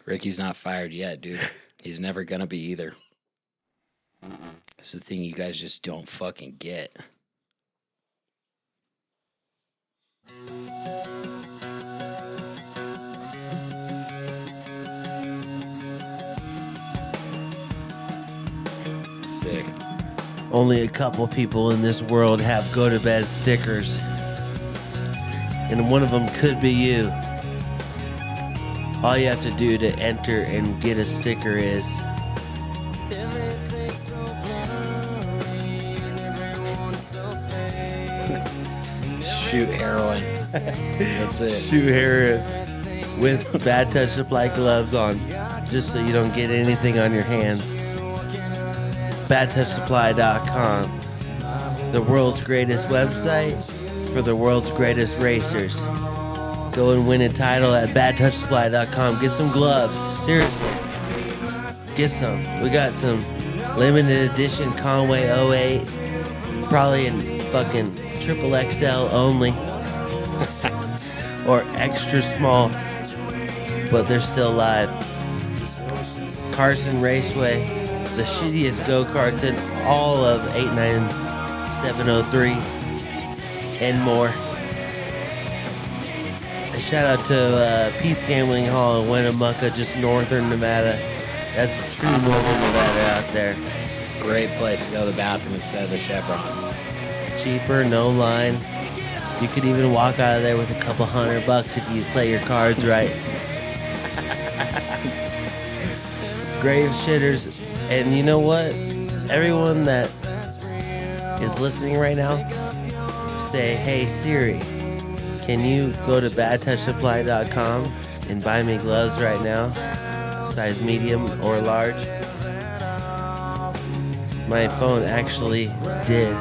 Ricky's not fired yet, dude. He's never gonna be either. It's the thing you guys just don't fucking get. Sick. Only a couple people in this world have go to bed stickers. And one of them could be you. All you have to do to enter and get a sticker is shoot heroin. That's it. shoot heroin with Bad Touch Supply gloves on, just so you don't get anything on your hands. BadTouchSupply.com, the world's greatest website for the world's greatest racers. Go and win a title at BadTouchSupply.com. Get some gloves, seriously. Get some. We got some limited edition Conway 08, probably in fucking triple XL only, or extra small, but they're still live. Carson Raceway, the shittiest go-karts in all of 89703 and more. A shout out to Pete's Gambling Hall in Winnemucca, just northern Nevada. That's true northern Nevada out there. Great place to go to the bathroom instead of the Chevron. Cheaper, no line. You could even walk out of there with a couple $100 if you play your cards right. Grave shitters. And you know what? Everyone that is listening right now, say, hey Siri, can you go to badtouchsupply.com and buy me gloves right now? Size medium or large. My phone actually did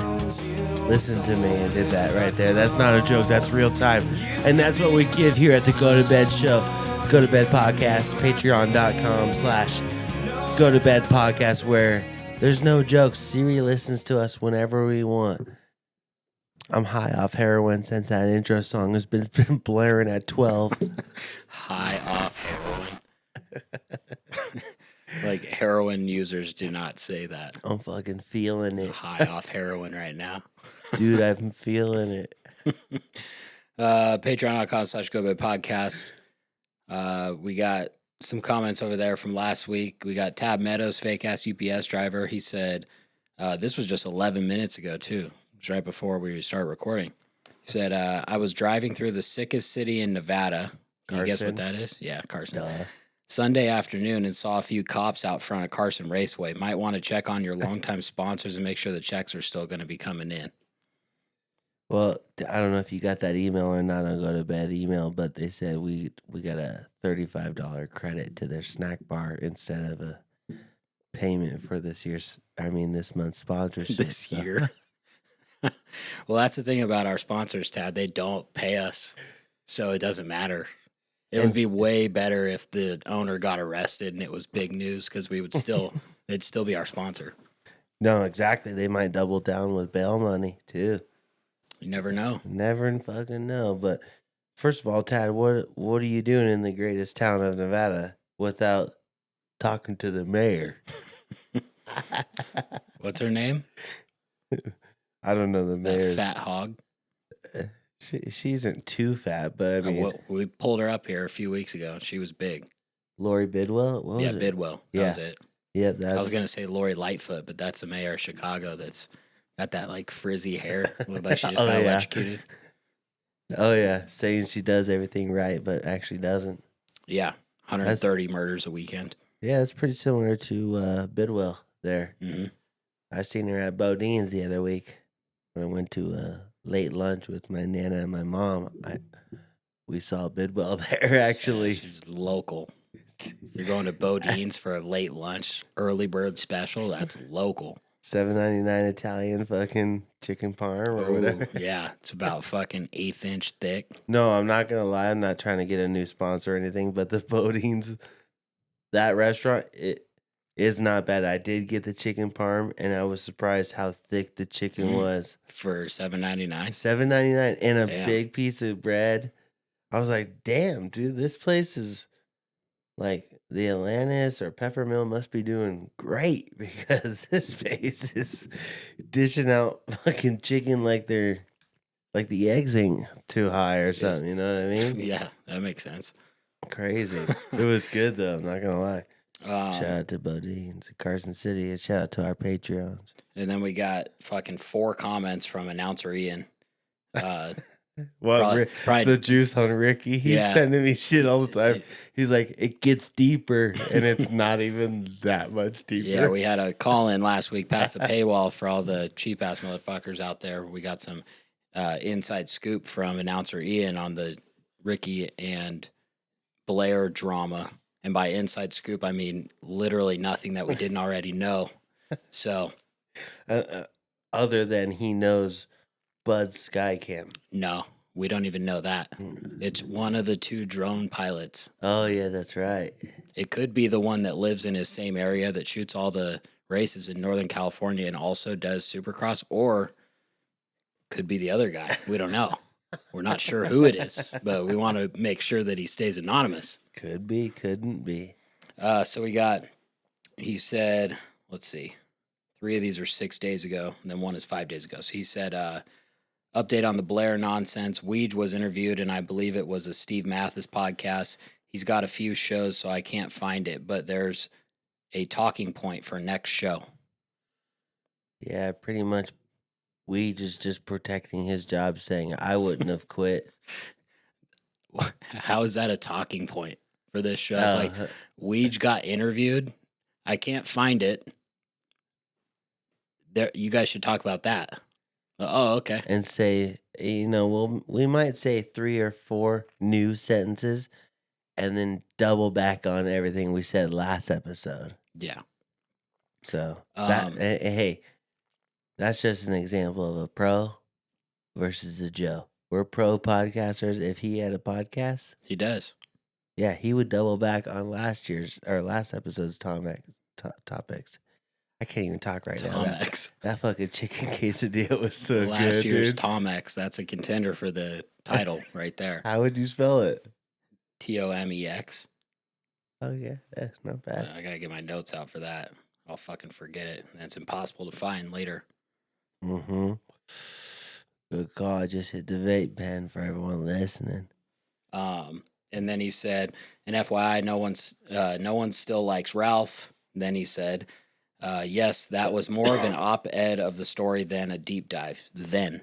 listen to me and did that right there. That's not a joke. That's real time. And that's what we give here at the Go to Bed Show. Go to Bed Podcast, patreon.com/Go to Bed Podcast, where there's no jokes. Siri listens to us whenever we want. I'm high off heroin since that intro song has been blaring at 12. High off heroin. Like heroin users do not say that. I'm fucking feeling it. High off heroin right now. Dude, I'm feeling it. Patreon.com/Go to Bed Podcast. We got some comments over there from last week. We got Tab Meadows, fake ass UPS driver. He said, this was just 11 minutes ago, too. It was right before we start recording. He said, I was driving through the sickest city in Nevada. Can you guess what that is? Yeah, Carson. Duh. Sunday afternoon and saw a few cops out front of Carson Raceway. Might want to check on your longtime sponsors and make sure the checks are still going to be coming in. Well, I don't know if you got that email or not on Go to Bed email, but they said we got a $35 credit to their snack bar instead of a payment for this month's sponsorship. This year. Well, that's the thing about our sponsors, Tad. They don't pay us, so it doesn't matter. It would be way better if the owner got arrested and it was big news, because we would still they'd still be our sponsor. No, exactly. They might double down with bail money too. You never know. Never fucking know. But first of all, Tad, what are you doing in the greatest town of Nevada without talking to the mayor? What's her name? I don't know the mayor. That fat hog. She isn't too fat, but I mean, we pulled her up here a few weeks ago. She was big. Lori Bidwell? What was it? Bidwell. That was it. Yeah, I was gonna say Lori Lightfoot, but that's the mayor of Chicago. That's got that like frizzy hair. Looked like she just got electrocuted. Oh yeah, saying she does everything right, but actually doesn't. Yeah, 130 murders a weekend. Yeah, it's pretty similar to Bidwell there. Mm-hmm. I seen her at Bodine's the other week when I went to late lunch with my nana and my mom. We saw Bidwell there actually. Yeah, she's local. If you're going to Bodine's for a late lunch, early bird special, that's local. $7.99 Italian fucking chicken parm or whatever. Yeah, it's about fucking 1/8 inch thick. No, I'm not gonna lie. I'm not trying to get a new sponsor or anything, but the Bodine's, that restaurant, it is not bad. I did get the chicken parm, and I was surprised how thick the chicken was for $7.99. $7.99 and a big piece of bread. I was like, damn, dude, this place is like the Atlantis or Peppermill must be doing great because this face is dishing out fucking chicken like they're like the eggs ain't too high or Just- something. You know what I mean? Yeah, that makes sense. Crazy. It was good though. I'm not gonna lie. Shout Um, out to Bodines in Carson City and shout out to our Patreons. and then we got fucking 4 comments from announcer Ian. Well, probably the juice on Ricky. He's Yeah. sending me shit all the time. He's like, it gets deeper, and it's not even that much deeper. Yeah, we had a call in last week past the paywall for all the cheap ass motherfuckers out there. We got some inside scoop from announcer Ian on the Ricky and Blair drama. And by inside scoop, I mean literally nothing that we didn't already know. So, Other than he knows Bud's Skycam. no, we don't even know that. It's one of the 2 drone pilots. Oh, yeah, that's right. It could be the one that lives in his same area that shoots all the races in Northern California and also does Supercross, or could be the other guy. We don't know. We're not sure who it is, but we want to make sure that he stays anonymous. Could be, couldn't be. So he said, let's see, 3 of these are 6 days ago, and then 1 is 5 days ago. So he said, update on the Blair nonsense. Weege was interviewed, and I believe it was a Steve Mathis podcast. He's got a few shows, so I can't find it, but there's a talking point for next show. Yeah, pretty much. Weege is just protecting his job, saying, I wouldn't have quit. How is that a talking point for this show? It's like, Weege got interviewed. I can't find it. There, you guys should talk about that. Oh, okay. And say, we might say 3 or 4 new sentences and then double back on everything we said last episode. Yeah. So, hey, that's just an example of a pro versus a Joe. We're pro podcasters. If he had a podcast, He does. yeah, he would double back on last episode's topics. I can't even talk right Tom now. X. That fucking chicken quesadilla was so good. Last year's dude. Tom X. That's a contender for the title right there. How would you spell it? TOMEX. Oh yeah, not bad. I gotta get my notes out for that. I'll fucking forget it. And it's impossible to find later. Mm-hmm. Good call. I just hit the vape pen for everyone listening. And then he said, and FYI, no one still likes Ralph. Then he said, yes, that was more of an op-ed of the story than a deep dive. Then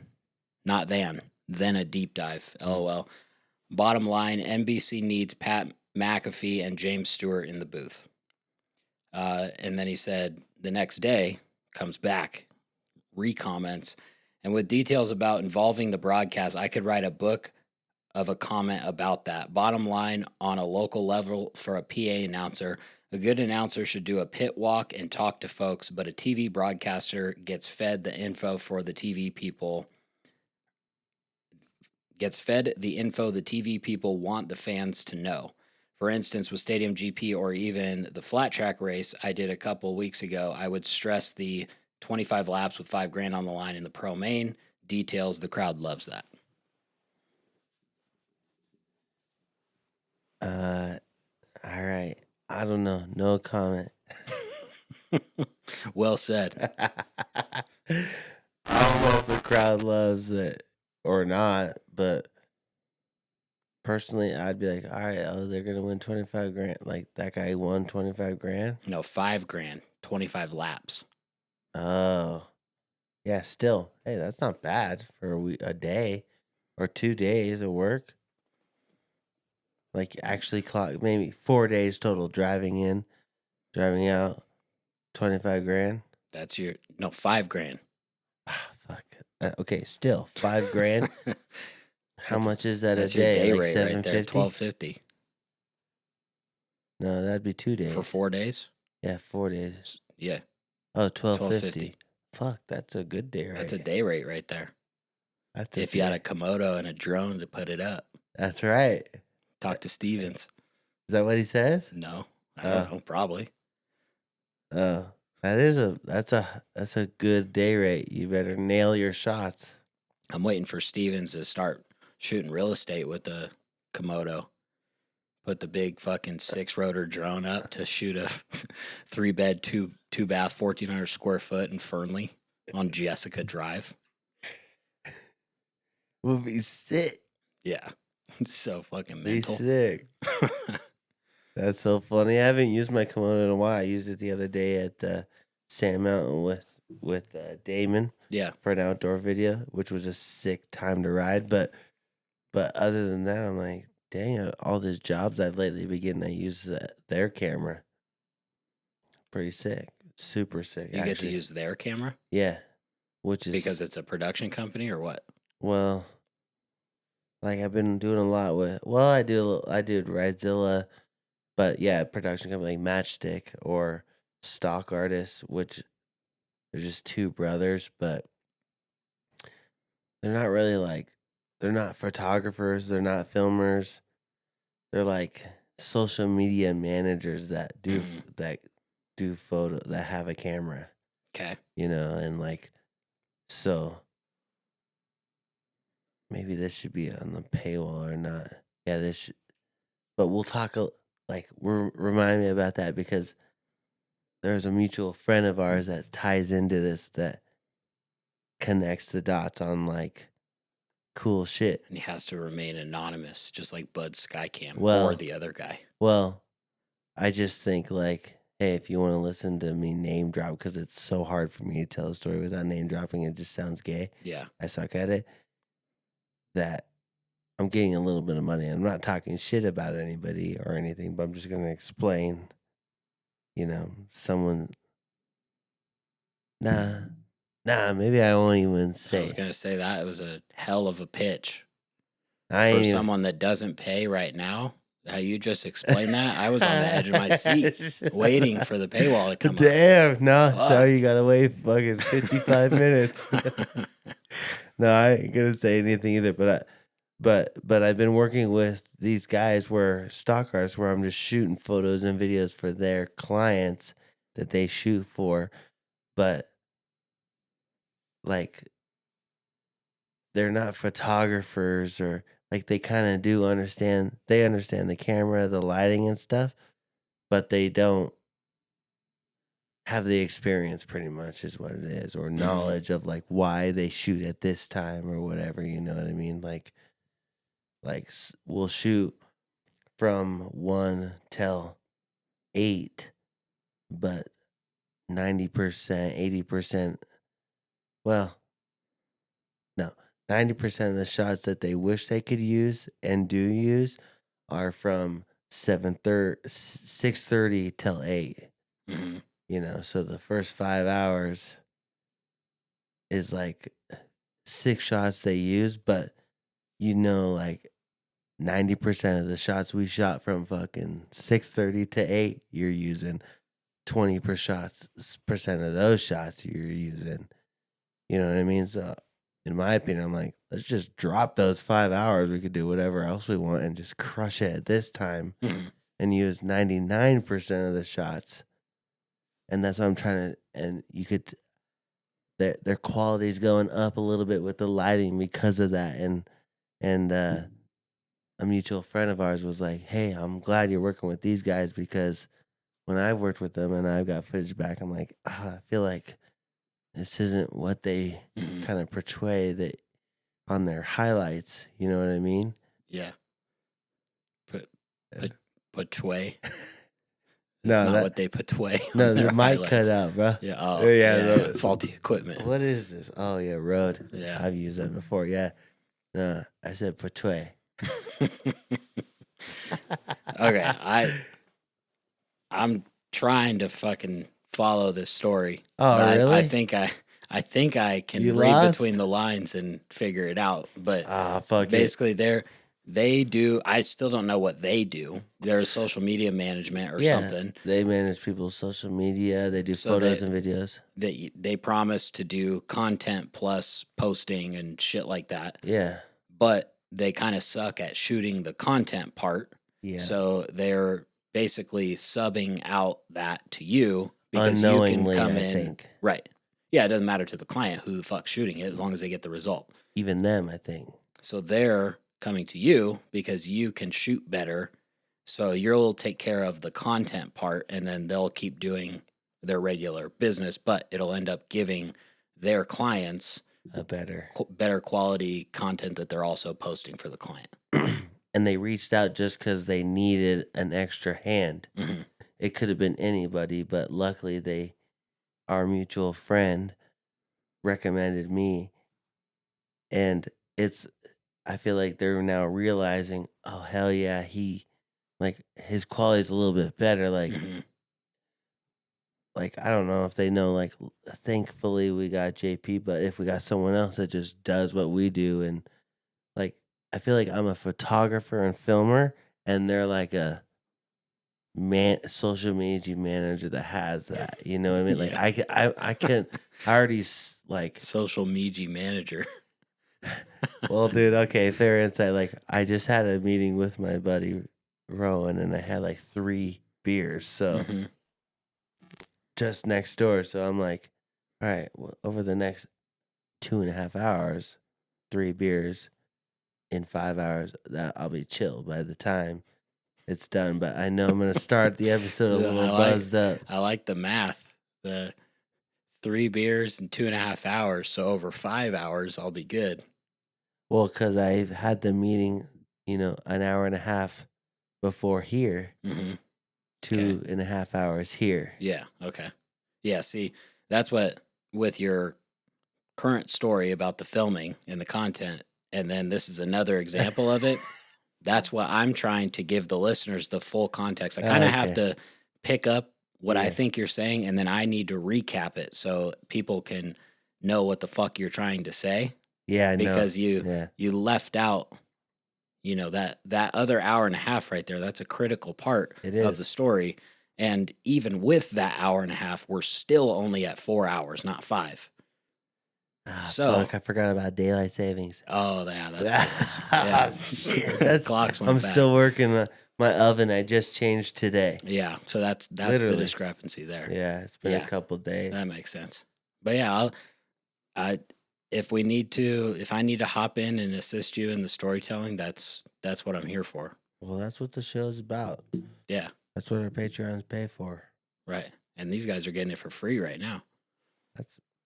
a deep dive. LOL. Bottom line, NBC needs Pat McAfee and James Stewart in the booth. And then he said, the next day, comes back, recomments, and with details about involving the broadcast, I could write a book of a comment about that. Bottom line, on a local level for a PA announcer, a good announcer should do a pit walk and talk to folks, but a TV broadcaster gets fed the info the TV people want the fans to know. For instance, with Stadium GP or even the flat track race I did a couple weeks ago, I would stress the 25 laps with $5,000 on the line in the pro main. Details, the crowd loves that. All right. I don't know. No comment. Well said. I don't know if the crowd loves it or not, but personally, I'd be like, all right, they're gonna win $25,000. Like that guy won $25,000. No, $5,000, 25 laps. Oh, yeah. Still, hey, that's not bad for a day or 2 days of work. Like actually clock maybe 4 days total driving in, driving out, $25,000. That's $5,000. Ah, fuck. Okay, still $5,000. How much is that a That's your day? day Like rate right there, $750? $1,250 No, that'd be 2 days. for 4 days. Yeah, 4 days. Yeah, Oh, $1,250. $1,250. Fuck, that's a good day rate. That's a day rate right there. That's If you had a Komodo and a drone to put it up. That's right. Talk to Stevens. Is that what he says? No, I don't know. Probably. Oh, that's a good day rate. You better nail your shots. I'm waiting for Stevens to start shooting real estate with the Komodo. put the big fucking 6-rotor drone up to shoot a 3-bed, two bath, 1,400 square foot in Fernley on Jessica Drive. Would be sick. Yeah. So fucking Be mental. sick. That's so funny. I haven't used my kimono in a while. I used it the other day at Sand Mountain with Damon. Yeah. For an outdoor video, which was a sick time to ride. But other than that, I'm like, dang, all these jobs I've lately been getting, I use their camera. Pretty sick. Super sick. You get to use their camera? Yeah. Which is because it's a production company or what? Well, like I've been doing a lot with. Well, I did Ridezilla, but yeah, production company like Matchstick or Stock Artists, which they're just two brothers, but they're not really like, they're not photographers, they're not filmers, they're like social media managers that do photo, that have a camera. Okay. You know, and like, so maybe this should be on the paywall or not. Yeah, this should, but we'll talk, remind me about that because there's a mutual friend of ours that ties into this, that connects the dots on like cool shit. And he has to remain anonymous, just like Bud Skycam Well, or the other guy. Well, I just think like, hey, if you want to listen to me name drop, because it's so hard for me to tell a story without name dropping, it just sounds gay. Yeah. I suck at it. That I'm getting a little bit of money. I'm not talking shit about anybody or anything, but I'm just going to explain, you know, someone. Nah, maybe I won't even say. I was going to say that. It was a hell of a pitch. For someone that doesn't pay right now. How you just explained that, I was on the edge of my seat waiting for the paywall to come up. Damn, no, Fuck. sorry, you gotta wait fucking 55 minutes. No, I ain't gonna say anything either, but I've been working with these guys where stock artists, where I'm just shooting photos and videos for their clients that they shoot for, but like they're not photographers, or like they kind of do understand. They understand the camera, the lighting and stuff, but they don't have the experience, pretty much is what it is, or knowledge of like why they shoot at this time or whatever, you know what I mean? Like we'll shoot from 1 till 8, but 90%, 80%, well, no, 90% of the shots that they wish they could use and do use are from 6:30 till 8. Mm-hmm. You know, so the first 5 hours is like 6 shots they use, but you know, like 90% of the shots we shot from fucking 6:30 to 8, you're using 20% of those shots you're using. You know what I mean? So in my opinion, I'm like, let's just drop those 5 hours. We could do whatever else we want and just crush it at this time and use 99% of the shots. And that's what I'm trying to, and you could, their quality's going up a little bit with the lighting because of that. And a mutual friend of ours was like, hey, I'm glad you're working with these guys, because when I've worked with them and I've got footage back, I'm like, I feel like this isn't what they kind of portray that on their highlights. You know what I mean? Yeah. Portray. No, that's not what they portray. No, the mic cut out, bro. Yeah. Oh, yeah. Faulty equipment. What is this? Oh, yeah, Rode. Yeah. I've used that before. Yeah. No, I said portray. Okay. I'm trying to fucking follow this story. Oh, really? I think I can You read lost? between the lines and figure it out. But Fuck basically, they do. I still don't know what they do. They're social media management or something. They manage people's social media. They do photos and videos. They promise to do content plus posting and shit like that. Yeah. But they kind of suck at shooting the content part. Yeah. So they're basically subbing out that to you because unknowingly, you can come I in. think. Right. Yeah, it doesn't matter to the client who the fuck's shooting it as long as they get the result. Even them, I think. So they're coming to you because you can shoot better. So you'll take care of the content part, and then they'll keep doing their regular business, but it'll end up giving their clients a better quality content that they're also posting for the client. And they reached out just because they needed an extra hand. Mm-hmm. It could have been anybody, but luckily our mutual friend recommended me, and I feel like they're now realizing, oh hell yeah, his quality's a little bit better. Like I don't know if they know, like thankfully we got JP, but if we got someone else that just does what we do, and like I feel like I'm a photographer and filmer, and they're like a social media manager that has that. You know what I mean? Like I can already like social media manager. Well, dude, okay, fair insight. Like I just had a meeting with my buddy Rowan, and I had like 3 beers, so just next door. So I'm like, all right, well, over the next 2.5 hours, 3 beers. In 5 hours, that I'll be chill by the time it's done. But I know I'm gonna start the episode a little buzzed up. I like the math. The 3 beers in 2.5 hours, so over 5 hours, I'll be good. Well, because I've had the meeting, an hour and a half before here, 2.5 hours here. Yeah. Okay. Yeah. See, that's what with your current story about the filming and the content. And then this is another example of it. That's what I'm trying to give the listeners the full context. I kind of have to pick up what I think you're saying, and then I need to recap it so people can know what the fuck you're trying to say. Yeah, because you left out, that other hour and a half right there. That's a critical part of the story. And even with that hour and a half, we're still only at 4 hours, not 5. So fuck, I forgot about daylight savings. Oh, yeah, that's what it is. Yeah. Shit, clocks went I'm back. still working my oven. I just changed today. Yeah, so that's the discrepancy there. Yeah, it's been a couple days. That makes sense. But yeah, if I need to hop in and assist you in the storytelling, that's what I'm here for. Well, that's what the show's about. Yeah, that's what our Patreons pay for. Right, and these guys are getting it for free right now.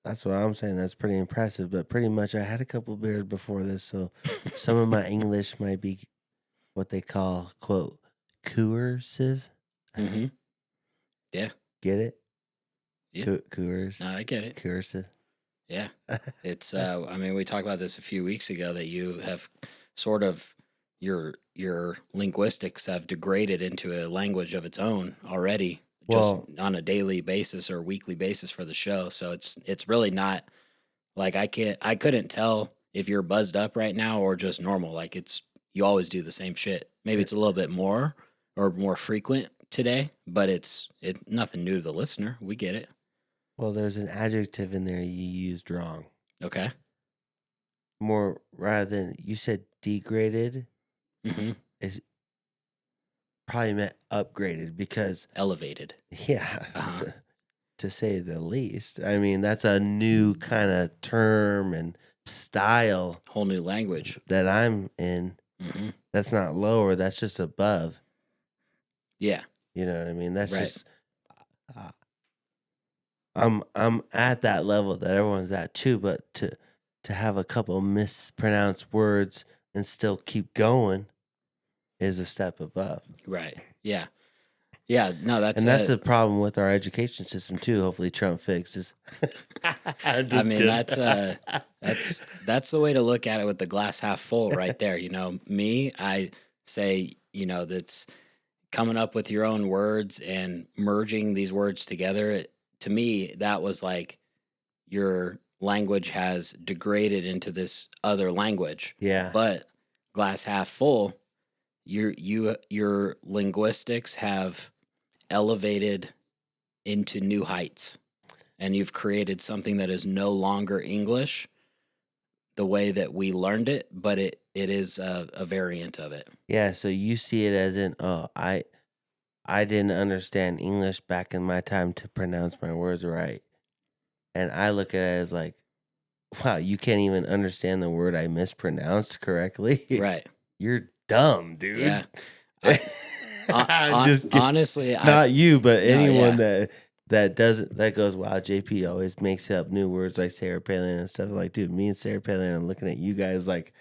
That's what I'm saying. That's pretty impressive. But pretty much I had a couple beers before this, so some of my English might be what they call, quote, cursive. Mm-hmm. Yeah. Get it? Yeah. Coors. No, I get it. Cursive. Yeah. It's, we talked about this a few weeks ago that you have sort of, your linguistics have degraded into a language of its own already. Just on a daily basis or weekly basis for the show. So it's really not like I couldn't tell if you're buzzed up right now or just normal. Like you always do the same shit. Maybe it's a little bit more or more frequent today, but it's nothing new to the listener. We get it. Well, there's an adjective in there you used wrong. Okay. More rather than you said degraded. Mm-hmm. Is probably meant upgraded because elevated. Yeah, to say the least. I mean, that's a new kind of term and style, whole new language that I'm in. Mm-hmm. That's not lower. That's just above. Yeah, you know what I mean. That's right. Just I'm at that level that everyone's at too. But to have a couple mispronounced words and still keep going is a step above. Right. Yeah. Yeah. No, that's the problem with our education system too. Hopefully Trump fixes. That's the way to look at it with the glass half full right there. I say, that's coming up with your own words and merging these words together. To me, that was like your language has degraded into this other language. Yeah. But glass half full, your linguistics have elevated into new heights, and you've created something that is no longer English the way that we learned it, but it is a variant of it. Yeah, so you see it as in, I didn't understand English back in my time to pronounce my words right. And I look at it as like, wow, you can't even understand the word I mispronounced correctly. Right. You're dumb, dude. Yeah. I'm just kidding. Honestly, Not you, but No, anyone yeah. that doesn't, that goes, wow, JP always makes up new words like Sarah Palin and stuff. Like, dude, me and Sarah Palin are looking at you guys like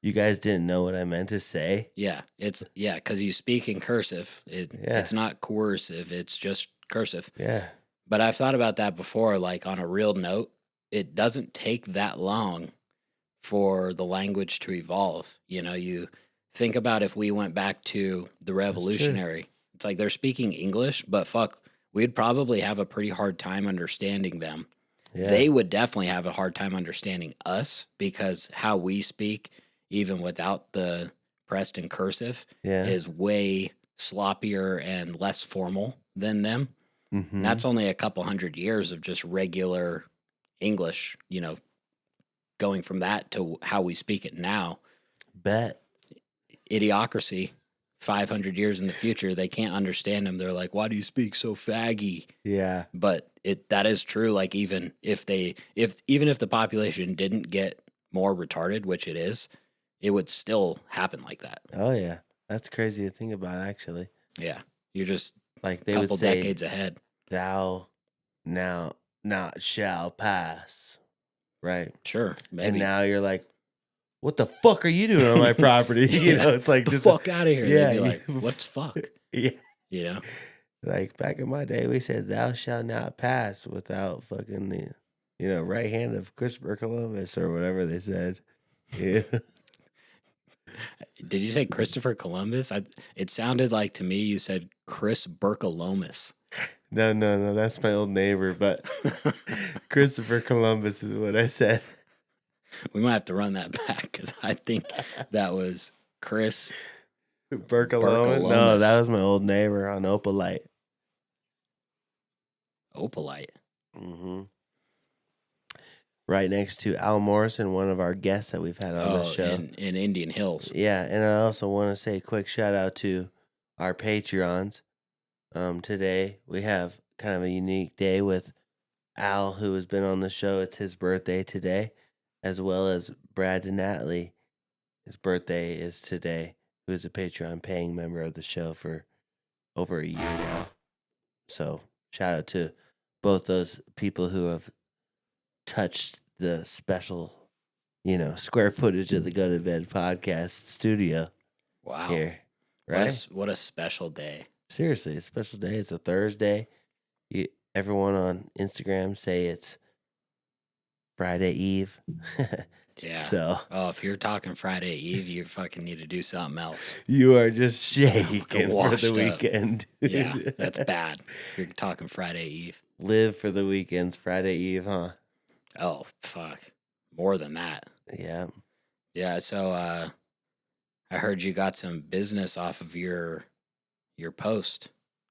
you guys didn't know what I meant to say. Yeah, because you speak in cursive. It's not coercive. It's just cursive. Yeah. But I've thought about that before. Like on a real note, it doesn't take that long for the language to evolve. You know, you think about if we went back to the Revolutionary. It's like they're speaking English, but fuck, we'd probably have a pretty hard time understanding them. Yeah. They would definitely have a hard time understanding us because how we speak, even without the pressed and cursive, is way sloppier and less formal than them. Mm-hmm. And that's only a couple hundred years of just regular English, you know, going from that to how we speak it now. Bet. Idiocracy, 500 years in the future, they can't understand them. They're like, why do you speak so faggy? Yeah. But that is true. Like even if the population didn't get more retarded, which it is, it would still happen like that. Oh yeah. That's crazy to think about, actually. Yeah. You're just like a couple decades ahead. Thou now not shall pass. Right. Sure. Maybe. And now you're like, what the fuck are you doing on my property? You know, it's like, the just fuck out of here. Yeah. They'd be like, what's fuck? Yeah. You know? Like back in my day, we said, thou shalt not pass without fucking the, you know, right hand of Chris Berkalomus or whatever they said. Yeah. Did you say Christopher Columbus? It sounded like to me you said Chris Berkalomus. No, that's my old neighbor, but Christopher Columbus is what I said. We might have to run that back because I think that was Chris Berkalomus. No, that was my old neighbor on Opalite. Opalite. Mm-hmm. Right next to Al Morrison, one of our guests that we've had on the show. In Indian Hills. Yeah, and I also want to say a quick shout out to our Patreons. Today we have kind of a unique day with Al, who has been on the show. It's his birthday today, as well as Brad Denatly. His birthday is today, who is a Patreon paying member of the show for over a year now. So shout out to both those people who have touched the special, you know, square footage of the Go to Bed podcast studio. Wow. Here, right? What a special day. Seriously, a special day. It's a Thursday. Everyone on Instagram say it's Friday Eve. Yeah. So, if you're talking Friday Eve, you fucking need to do something else. You are just shaking for the weekend. Yeah, that's bad. You're talking Friday Eve. Live for the weekends, Friday Eve, huh? Oh, fuck. More than that. Yeah. Yeah, so I heard you got some business off of your post.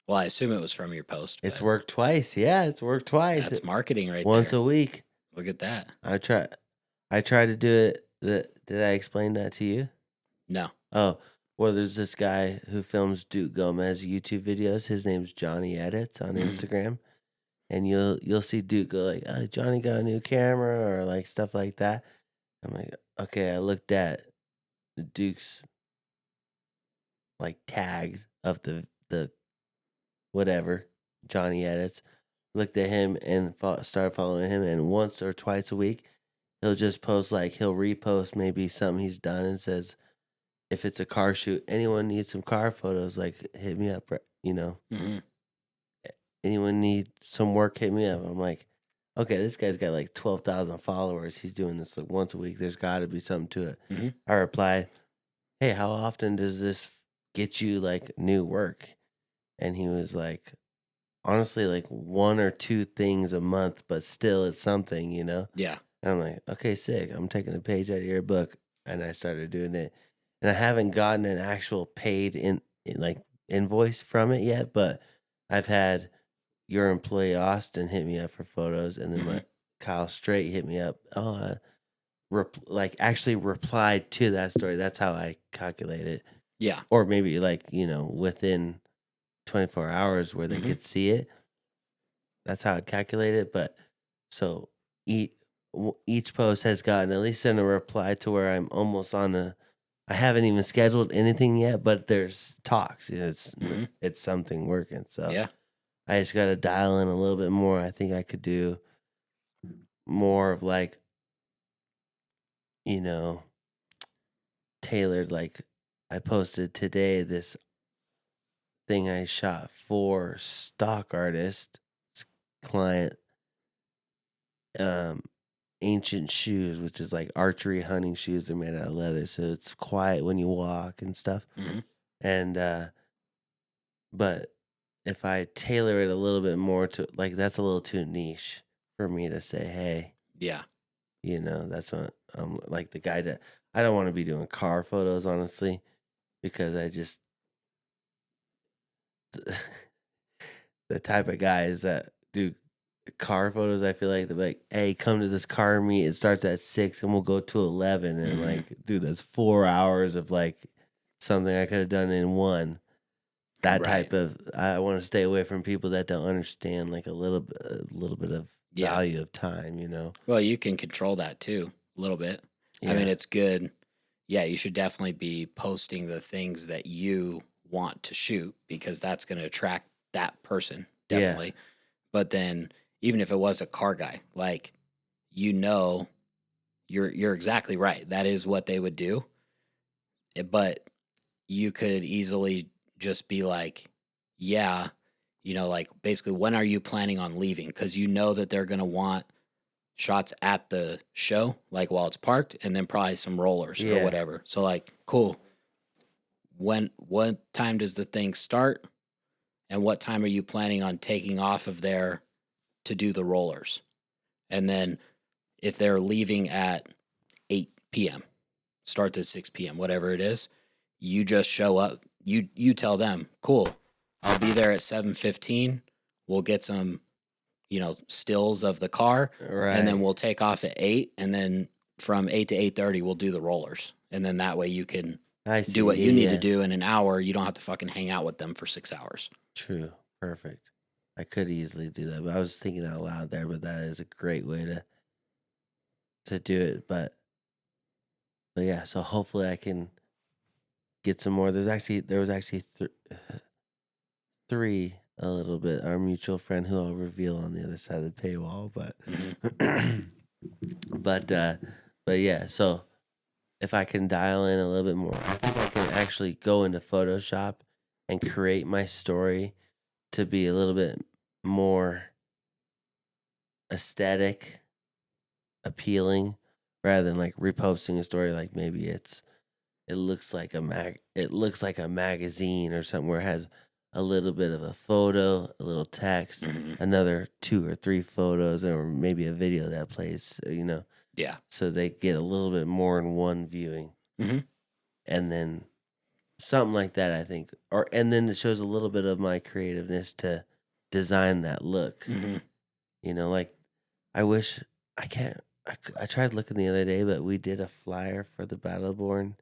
Well, I assume it was from your post. It's worked twice. Yeah, it's worked twice. That's marketing right Once there. a week. Look at that. I try to do it. Did I explain that to you? No. Oh, well, there's this guy who films Duke Gomez YouTube videos. His name's Johnny Edits on Instagram. And you'll see Duke go like, oh, Johnny got a new camera or like stuff like that. I'm like, okay, I looked at Duke's like tag of the whatever, Johnny Edits. Looked at him and started following him. And once or twice a week, he'll just post he'll repost maybe something he's done and says, if it's a car shoot, anyone needs some car photos, like hit me up, you know. Mm-hmm. Anyone need some work, hit me up. I'm like, okay, this guy's got like 12,000 followers. He's doing this like once a week. There's got to be something to it. Mm-hmm. I replied, hey, how often does this get you like new work? And he was like, honestly, like 1 or 2 things a month, but still it's something, you know? Yeah. And I'm like, okay, sick. I'm taking a page out of your book. And I started doing it. And I haven't gotten an actual paid invoice from it yet, but I've had your employee Austin hit me up for photos, and then my Kyle Straight hit me up. Actually replied to that story. That's how I calculate it. Yeah. Or maybe within 24 hours where they could see it. That's how I calculate it. But so each post has gotten at least in a reply to where I'm almost on I haven't even scheduled anything yet, but there's talks. Mhm. It's something working. So Yeah. I just got to dial in a little bit more. I think I could do more of like, you know, tailored. Like I posted today this thing I shot for stock artist client, um, ancient shoes, which is like archery hunting shoes. They're made out of leather, so it's quiet when you walk and stuff. Mhm. And but if I tailor it a little bit more to like that's a little too niche for me to say, hey, Yeah. that's what like the guy that I don't want to be doing car photos honestly because I just the type of guys that do car photos, I feel like they're like, hey, come to this car meet. It starts at 6 and we'll go to 11. And Mhm. like, dude, that's 4 hours of like something I could have done in one. That Right. type of, I want to stay away from people that don't understand like a little bit of Yeah. value of time, Well, you can control that too, a little bit. I mean, Yeah. it's good. Yeah, you should definitely be posting the things that you want to shoot because that's going to attract that person, Yeah. definitely. But then even if it was a car guy, like you know, you're exactly right. That is what they would do. But you could easily just be like, yeah, like basically when are you planning on leaving? Because you know that they're going to want shots at the show, like while it's parked, and then probably some rollers or Yeah. whatever. So like, cool. What time does the thing start? And what time are you planning on taking off of there to do the rollers? And then if they're leaving at 8 p.m., starts at 6 p.m., whatever it is, you just show up. You tell them, cool, I'll be there at 7:15. We'll get some, stills of the car, Right. and then we'll take off at 8, and then from 8 to 8:30 we'll do the rollers. And then that way you can I see. do what Yeah, you need yeah. to do in an hour. You don't have to fucking hang out with them for 6 hours. True. Perfect. I could easily do that, but I was thinking out loud there, but that is a great way to do it. But yeah, so hopefully I can get some more. There was actually three a little bit. Our mutual friend who I'll reveal on the other side of the paywall, but but yeah. So if I can dial in a little bit more, I think I can actually go into Photoshop and create my story to be a little bit more aesthetic, appealing, rather than like reposting a story like maybe it looks like a magazine or something where it has a little bit of a photo, a little text, another 2 or 3 photos, or maybe a video that plays, Yeah. so they get a little bit more in one viewing. Mhm. And then something like that, I think, and then it shows a little bit of my creativeness to design that look. Like I wish I can't. I tried looking the other day, but we did a flyer for the Battleborn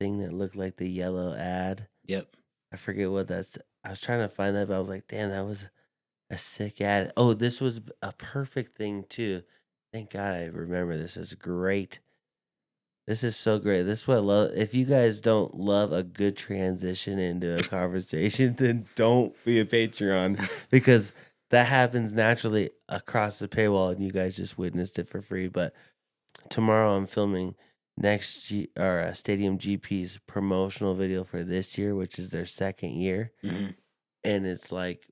thing that looked like the yellow ad. Yep. I forget what that's. I was trying to find that, but I was like, damn, that was a sick ad. Oh, this was a perfect thing too. Thank God I remember this. It's great. This is so great. This is what I love. If you guys don't love a good transition into a conversation, then don't be a Patreon because that happens naturally across the paywall and you guys just witnessed it for free. But tomorrow I'm filming Stadium GP's promotional video for this year, which is their second year. And it's like,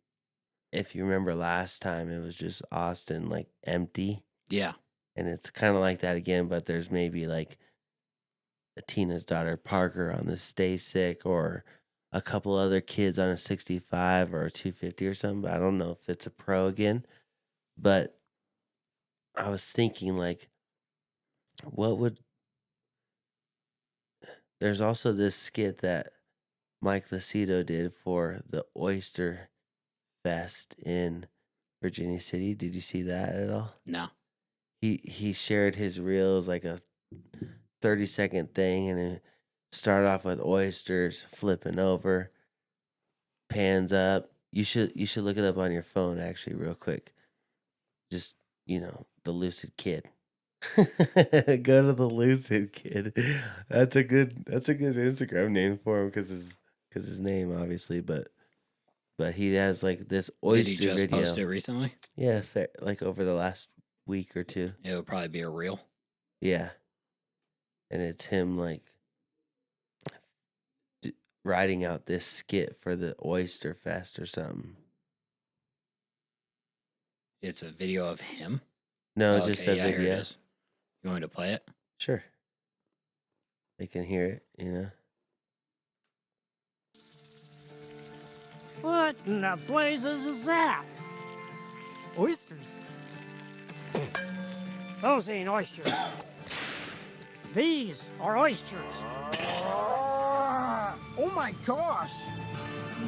if you remember last time, it was just Austin like empty. Yeah. And it's kind of like that again, but there's maybe like Tina's daughter Parker on the Stay Sick or a couple other kids on a 65 or a 250 or something. But I don't know if it's a pro again. But I was thinking like, there's also this skit that Mike Lucido did for the Oyster Fest in Virginia City. Did you see that at all? No. He shared his reels like a 30-second thing, and it started off with oysters flipping over, pans up. You should look it up on your phone actually real quick. Just the Lucid Kid. Go to the Lucid Kid. That's a good Instagram name for him because his name obviously, but he has like this Did he oyster just video. post it recently? Yeah, like over the last week or two. It would probably be a reel. Yeah, and it's him like writing out this skit for the Oyster Fest or something. It's a video of him? No, Oh, just okay, a yeah, video. here it is. You want me to play it? Sure. They can hear it, you know. What in the blazes is that? Oysters. Those ain't oysters. These are oysters. Oh my gosh!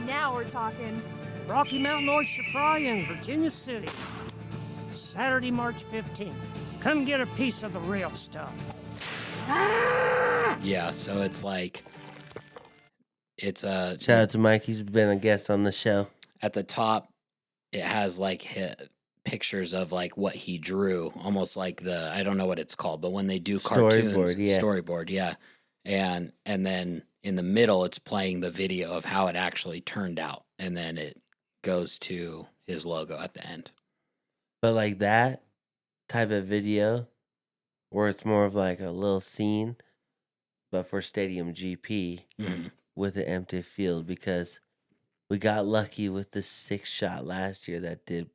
Now we're talking. Rocky Mountain Oyster Fry in Virginia City. Saturday, March 15th. Come get a piece of the real stuff. Yeah, so it's like it's Shout out to Mike. He's been a guest on the show. at the top. It has like pictures of like what he drew, almost like I don't know what it's called, but when they do cartoons, storyboard, yeah. And then in the middle, it's playing the video of how it actually turned out, and then it goes to his logo at the end. But like that type of video, where it's more of like a little scene, but for Stadium GP with an empty field, because we got lucky with the 6-shot last year that did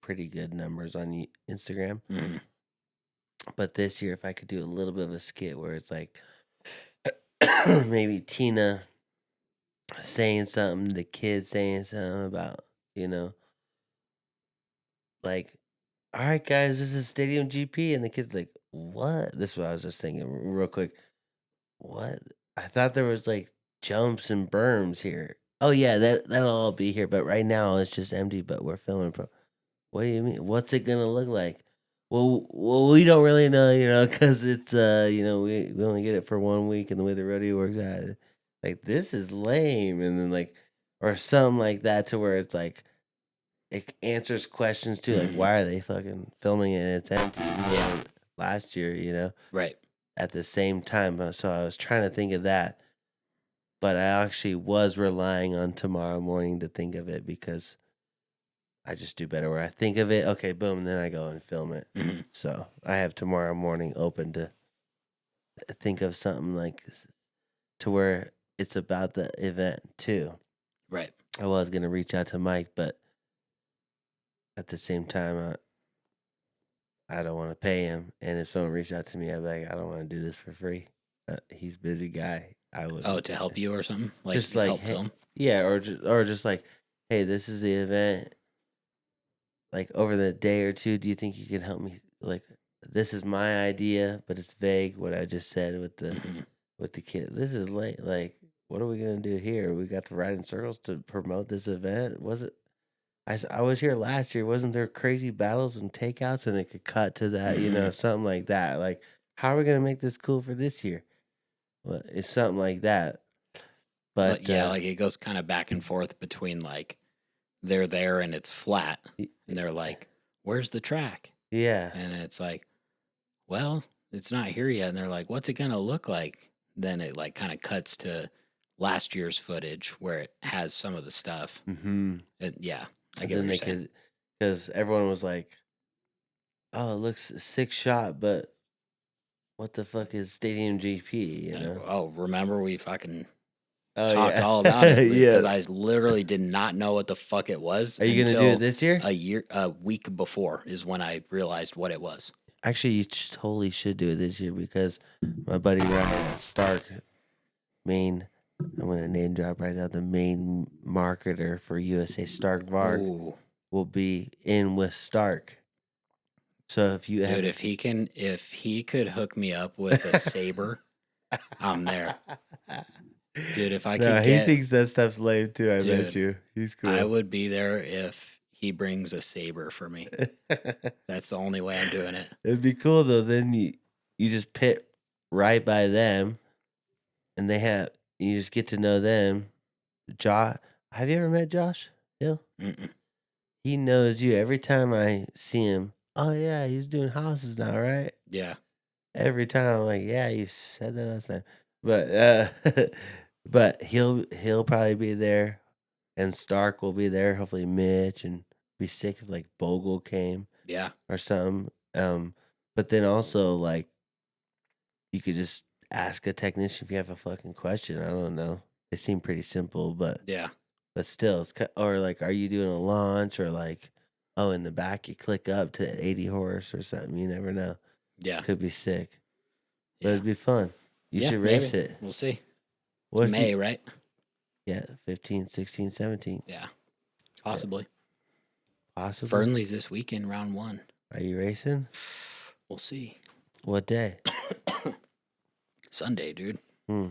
pretty good numbers on Instagram. But this year, if I could do a little bit of a skit where it's like maybe Tina saying something, the kid saying something about, you know, like, all right, guys, this is Stadium GP. And the kid's like, what? This is what I was just thinking real quick. What? I thought there was like jumps and berms here. Oh, yeah, that'll all be here. But right now it's just empty, but we're filming. What do you mean? What's it going to look like? Well, we don't really know, you know, because it's, you know, we only get it for 1 week, and the way the rodeo works out, like, this is lame. And then, like, or something like that, to where it's like, it answers questions too, like, why are they fucking filming it and it's empty? Yeah. Last year, you know? Right. At the same time. So I was trying to think of that. But I actually was relying on tomorrow morning to think of it, because I just do better where I think of it. Okay, boom, and then I go and film it. So I have tomorrow morning open to think of something like to where it's about the event too. Right. I was going to reach out to Mike, but at the same time, I don't want to pay him. And if someone reached out to me, I'd be like, I don't want to do this for free. He's a busy guy. I would. Oh, to help you or something? Like, just like, help hey, film? Yeah, or just like, hey, this is the event. Like, over the day or two, do you think you can help me? Like, this is my idea, but it's vague, what I just said with the kid. This is late. Like, what are we going to do here? We got to ride in circles to promote this event. Was it? I was here last year. Wasn't there crazy battles and takeouts, and it could cut to that, you know, something like that. Like, how are we going to make this cool for this year? Well, it's something like that. But yeah, like it goes kind of back and forth between like they're there and it's flat, and they're like, where's the track? Yeah. And it's like, well, it's not here yet. And they're like, what's it going to look like? Then it like kind of cuts to last year's footage where it has some of the stuff. Yeah, I get what you're saying. Because everyone was like, oh, it looks 6-shot, but what the fuck is Stadium GP, you know? Oh, remember we fucking talked all about it, because I literally did not know what the fuck it was. Are you going to do it this year? A week before is when I realized what it was. Actually, you totally should do it this year, because my buddy Ryan Stark, I'm going to name drop right now, the main marketer for USA Stark Varg, will be in with Stark. So if he could hook me up with a saber, I'm there. Dude, if I could he thinks that stuff's lame too, I bet you. He's cool. I would be there if he brings a saber for me. That's the only way I'm doing it. It'd be cool though. Then you just pit right by them, and you just get to know them. Have you ever met Josh Hill? Mm-mm. He knows you. Every time I see him, oh yeah, he's doing houses now, right? Yeah. Every time I'm like, yeah, you said that last time. But but he'll probably be there, and Stark will be there. Hopefully Mitch, and be sick if like Bogle came Yeah. or something. But then also like you could just ask a technician if you have a fucking question. I don't know. They seem pretty simple, but Yeah. still, or like, are you doing a launch, or like, oh, in the back you click up to 80 horse or something. You never know. Yeah. Could be sick, but Yeah. it'd be fun. You Yeah, should race maybe. it. We'll see. What It's if you- May, right? Yeah, 15, 16, 17. Yeah. Possibly. Possibly. Fernley's this weekend, round 1. Are you racing? We'll see. What day? Sunday, dude. Hmm.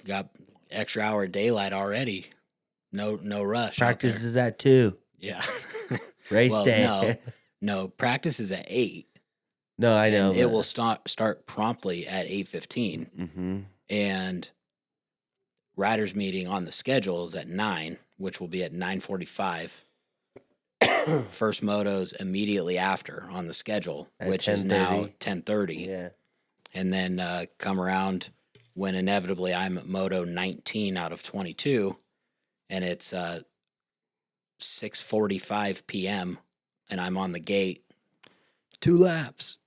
Got extra hour daylight already. No rush. out Practice there. is at 2. Yeah. Race Well, day. No, practice is at 8. No, I know. And it will start promptly at 8:15. Mm-hmm. And riders meeting on the schedule is at 9, which will be at 9:45. First motos immediately after on the schedule, At which is now 10:30. 10:30. Yeah. And then come around when inevitably I'm at moto 19 out of 22, and it's 6:45 p.m. and I'm on the gate. 2 laps.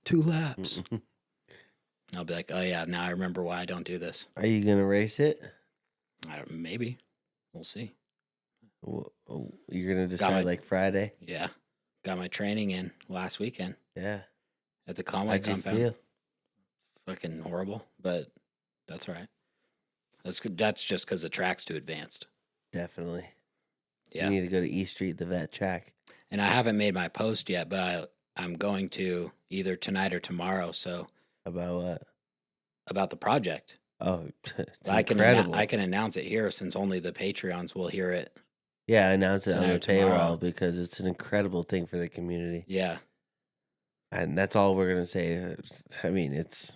I'll be like, oh yeah, now I remember why I don't do this. Are you gonna race it? Maybe. We'll see. You're gonna decide like Friday? Yeah. Got my training in last weekend Yeah. at the Conway How'd you compound. feel? Fucking horrible, but that's right. That's good. That's just because the track's too advanced. Definitely. Yeah. You need to go to East Street, the vet track. And I haven't made my post yet, but I'm going to either tonight or tomorrow. So About what? about the project, Oh, it's I incredible. can announce it here since only the Patreons will hear it. Yeah, announce it on Tonight the or tomorrow. payroll because it's an incredible thing for the community. Yeah, And that's all we're gonna say. I mean, it's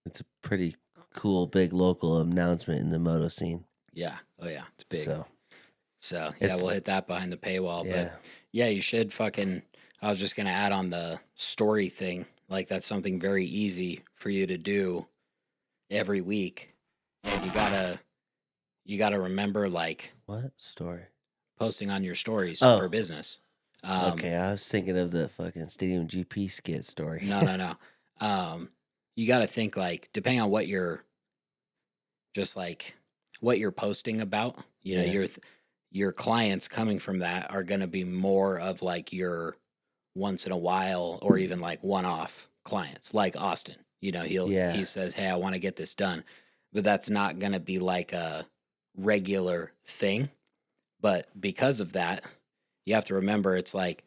a pretty cool, big local announcement in the moto scene. yeah, oh yeah, it's big. So Yeah, it's- we'll hit that behind the paywall. yeah, But yeah, you should fucking. I was just gonna add on the story thing. Like that's something very easy for you to do every week, and you gotta remember like what story? posting on your stories Oh. for business. Okay, I was thinking of the fucking Stadium GP skit story. No. You got to think like depending on what you're posting about. You know, Yeah. your clients coming from that are going to be more of like your once in a while or even like one-off clients, like Austin. You know, Yeah. he says, "Hey, I want to get this done," but that's not going to be like a regular thing. But because of that, you have to remember it's like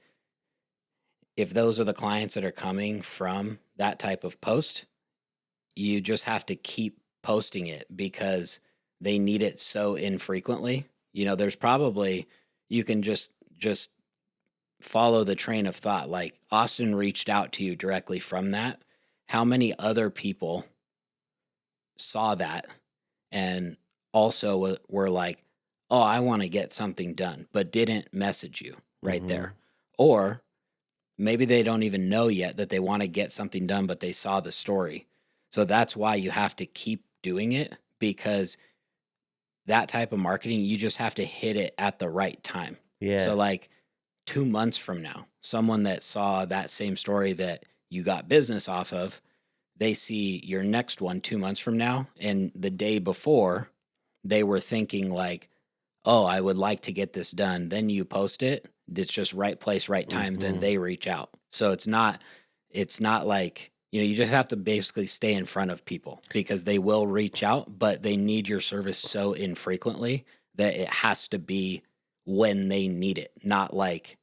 if those are the clients that are coming from that type of post, you just have to keep posting it because they need it so infrequently. You know, there's probably you can just follow the train of thought. Like Austin reached out to you directly from that. How many other people saw that and also were like, "Oh, I want to get something done," but didn't message you right Mhm. there. Or maybe they don't even know yet that they want to get something done, but they saw the story. So that's why you have to keep doing it because that type of marketing, you just have to hit it at the right time. Yeah. So like 2 months from now, someone that saw that same story that you got business off of, they see your next one 2 months from now. And the day before they were thinking like, oh, I would like to get this done. Then you post it. It's just right place, right time. Then Mhm. they reach out. So it's not like, you know, you just have to basically stay in front of people because they will reach out, but they need your service so infrequently that it has to be when they need it. Not like,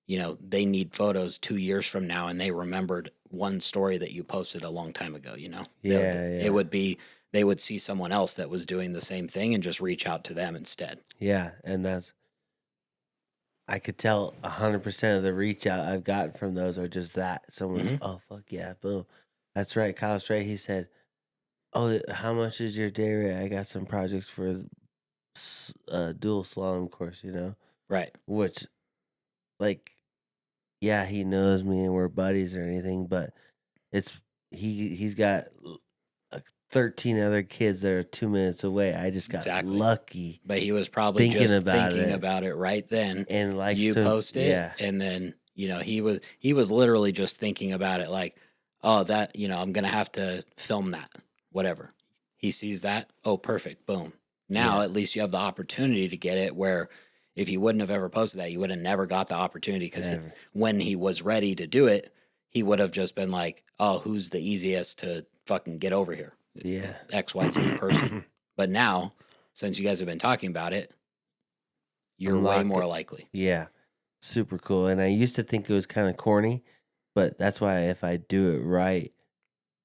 you know, they need photos 2 years from now and they remembered one story that you posted a long time ago, you know? Yeah. It would be, they would see someone else that was doing the same thing and just reach out to them instead. Yeah, and I could tell 100% of the reach out I've gotten from those are just that. Someone's, Mhm. oh, fuck yeah, boom. That's right, Kyle Stray, he said, oh, how much is your day rate? I got some projects for dual slalom course, you know? Right. Which, like, yeah, he knows me and we're buddies or anything, but it's he's got like 13 other kids that are 2 minutes away. I just got Exactly. lucky But he was probably thinking just about thinking it about it right then. and like You so, post it, yeah, and then he was literally just thinking about it, like, oh, that I'm gonna have to film that, whatever. He sees that, oh, perfect, boom. Now Yeah. at least you have the opportunity to get it. Where if you wouldn't have ever posted that, you would have never got the opportunity, because never. when he was ready to do it, he would have just been like, oh, who's the easiest to fucking get over here? Yeah. XYZ person. But now, since you guys have been talking about it, you're way Unlock more it. likely. Yeah. Super cool. And I used to think it was kind of corny, but that's why if I do it right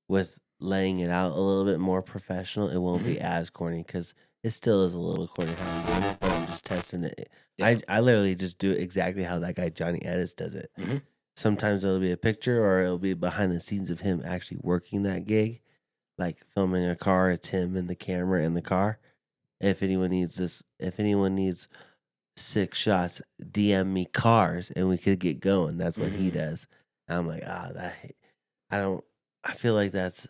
with laying it out a little bit more professional, it won't be as corny, because it still is a little corny how I'm doing it, but I'm just testing it. Yeah. I literally just do it exactly how that guy Johnny Edis does it. Mhm. Sometimes it'll be a picture or it'll be behind the scenes of him actually working that gig, like filming a car. It's him and the camera in the car. If anyone needs 6 shots, DM me cars and we could get going. That's what he does. And I'm like, I feel like that's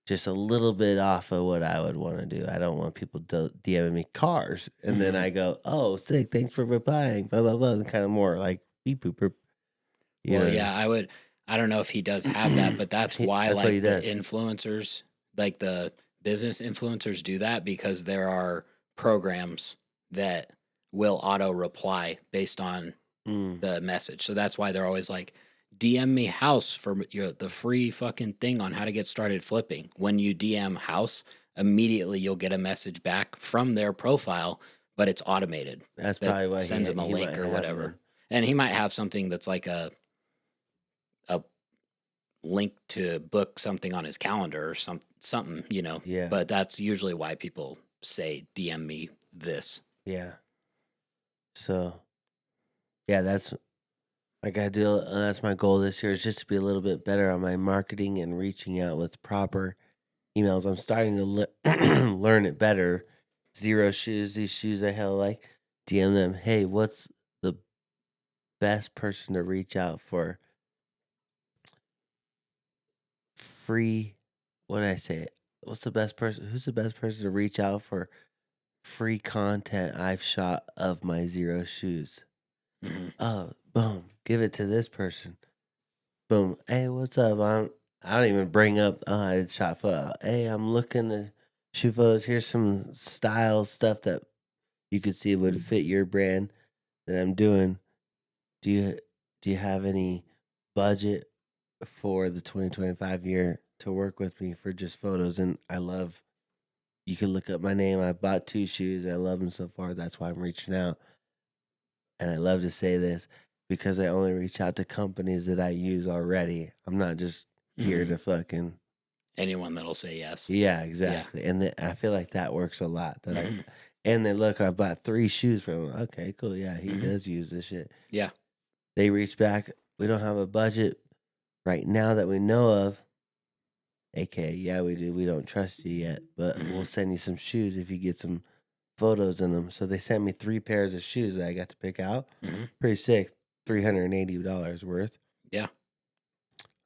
just a little bit off of what I would want to do. I don't want people DMing me cars. And then I go, oh, sick, thanks for replying, blah, blah, blah. And kind of more like beep, boop, boop. Well, yeah, I don't know if he does have that, but that's why That's what he like the does. influencers, like the business influencers do that, because there are programs that will auto reply based on the message. So that's why they're always like, DM me house for the free fucking thing on how to get started flipping. When you DM house, immediately you'll get a message back from their profile, but it's automated. That's That probably why sends him a he link might or have whatever. them. And he might have something that's like a link to book something on his calendar or something, Yeah. But that's usually why people say DM me this. Yeah. So, yeah, that's like I do. That's my goal this year, is just to be a little bit better on my marketing and reaching out with proper emails. I'm starting to learn it better. Zero shoes, these shoes I hella like. DM them, hey, what's the best person to reach out for free? What did I say? What's the best person? Who's the best person to reach out for free content I've shot of my zero shoes? Oh, boom. Give it to this person. Boom. Hey, what's up? I don't even bring up, I shot photo. Hey, I'm looking to shoot photos. Here's some style stuff that you could see would fit your brand that I'm doing. Do you have any budget for the 2025 year to work with me for just photos? And you can look up my name. I bought 2 shoes. I love them so far. That's why I'm reaching out. And I love to say this because I only reach out to companies that I use already. I'm not just here to fucking anyone that'll say yes. Yeah, exactly. And I feel like that works a lot. And then look, I bought 3 shoes from him. Okay, cool. Yeah, he does use this shit. Yeah. They reach back. We don't have a budget right now that we know of. AKA, yeah, we do. We don't trust you yet, but we'll send you some shoes if you get some photos in them. So they sent me 3 pairs of shoes that I got to pick out. Pretty sick. $380 worth. Yeah.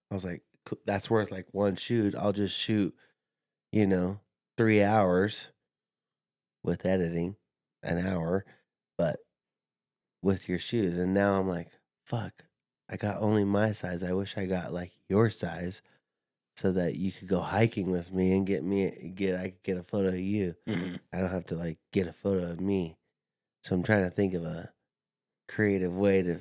I was like, that's worth like 1 shoot. I'll just shoot, 3 hours with editing, an hour, but with your shoes. And now I'm like, fuck, I got only my size. I wish I got like your size so that you could go hiking with me and I could get a photo of you. I don't have to like get a photo of me. So I'm trying to think of a creative way to.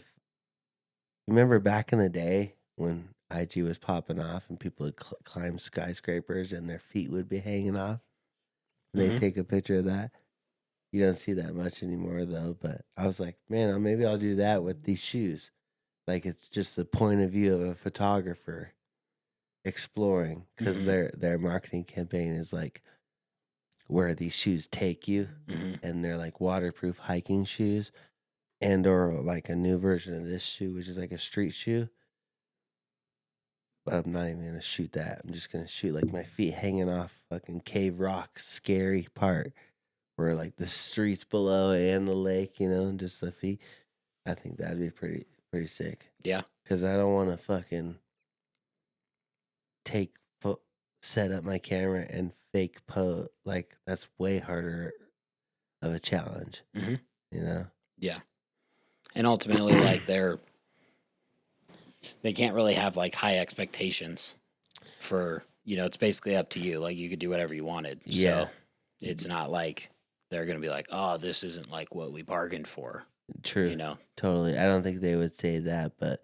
Remember back in the day when IG was popping off and people would climb skyscrapers and their feet would be hanging off? And they'd take a picture of that. You don't see that much anymore though. But I was like, man, maybe I'll do that with these shoes. Like it's just the point of view of a photographer exploring, because their marketing campaign is like where these shoes take you, and they're like waterproof hiking shoes, and or like a new version of this shoe, which is like a street shoe. But I'm not even gonna shoot that. I'm just gonna shoot like my feet hanging off fucking cave rock, scary part where like the streets below and the lake, and just the feet. I think that'd be pretty pretty sick. Yeah. Because I don't want to fucking set up my camera and fake pose. Like, that's way harder of a challenge, Mhm. you know? Yeah. And ultimately, like, they can't really have, like, high expectations for, it's basically up to you. Like, you could do whatever you wanted. Yeah. So it's not like they're going to be like, oh, this isn't like what we bargained for. True. Totally. I don't think they would say that, but